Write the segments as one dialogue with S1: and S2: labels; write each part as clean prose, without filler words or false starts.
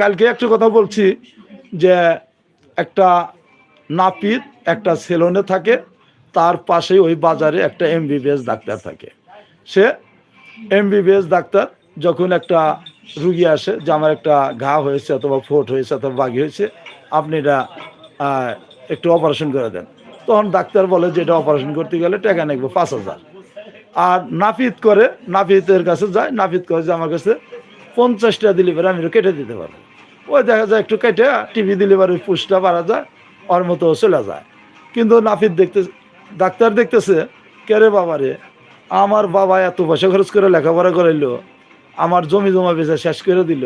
S1: কালকে একটা কথা বলছি যে একটা নাপিত একটা সেলুনে থাকে, তার পাশেই ওই বাজারে একটা এমবিবিএস ডাক্তার থাকে। সে এমবিবিএস ডাক্তার যখন একটা রুগী আসে যে আমার একটা ঘা হয়েছে অথবা ফোট হয়েছে অথবা বাগি হয়েছে, আপনি এটা একটু অপারেশন করে দেন, তখন ডাক্তার বলে যে এটা অপারেশন করতে গেলে টাকা নেবে 5,000। আর নাপিতের কাছে যায়, নাপিত করে যে আমার কাছে 50টা দিলে পরে আমি কেটে দিতে পারবো। ওই দেখা যায় একটু কেটে টিভি দিলে পরে পুষটা বাড়া যায়, ওর মতো চলে যায়। কিন্তু নাপিত ডাক্তার দেখতেছে, কেরে বাবারে, আমার বাবা এত পয়সা খরচ করে লেখাপড়া করাইলো, আমার জমি জমা বেচা শেষ করে দিল,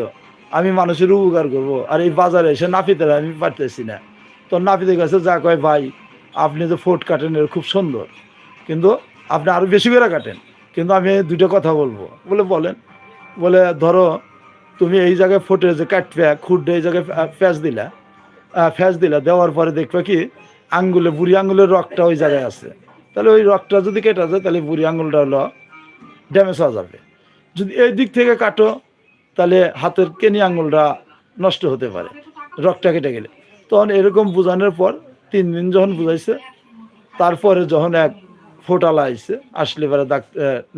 S1: আমি মানুষের উপকার করব, আর এই বাজারে এসে নাপিতের আমি পারতেছি না। তো নাপিতের কাছে যা কয়, ভাই আপনি যে ফোট কাটেন এর খুব সুন্দর, কিন্তু আপনি আরো বেশি করে কাটেন, কিন্তু আমি দুটো কথা বলবো। বলে বলেন। বলে ধরো তুমি এই জায়গায় ফোটে যে কাটবে খুঁড়ে এই জায়গায় ফ্যাস দিলা, দেওয়ার পরে দেখবে কি আঙ্গুলে বুড়ি আঙ্গুলের রগটা ওই জায়গায় আছে, তাহলে ওই রগটা যদি কেটে যায় তাহলে বুড়ি আঙ্গুলটা হলো ড্যামেজ হয়ে যাবে। যদি এই দিক থেকে কাটো তাহলে হাতের কেনি আঙ্গুলটা নষ্ট হতে পারে রগটা কেটে গেলে। তখন এরকম বোঝানোর পর 3 দিন যখন বুঝাইছে, তারপরে যখন এক ফোটালা আইসে আসলে পরে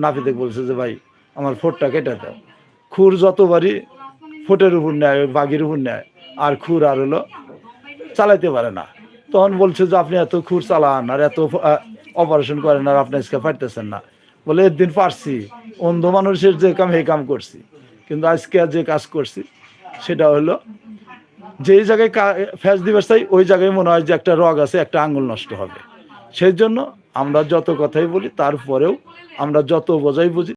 S1: নাপিতে বলছে যে ভাই আমার ফোটটা কেটে দাও। খুর যতবারই ফোটের উপর নেয়, ওই বাঘের উপর নেয়, আর খুর আর হলো চালাইতে পারে না। তখন বলছে যে আপনি এত খুর চালান আর এত অপারেশন করেন আর আপনি আজকে পারতেছেন না। বলে একদিন পারছি, অন্ধ মানুষের যে কাম এই কাম করছি, কিন্তু আজকে যে কাজ করছি সেটা হলো যেই জায়গায় ফ্যাস দিবে চাই ওই জায়গায় মনে হয় যে একটা রগ আছে, একটা আঙুল নষ্ট হবে। সেই জন্য আমরা যত কথাই বলি, তারপরেও আমরা যত বোঝাই বুঝি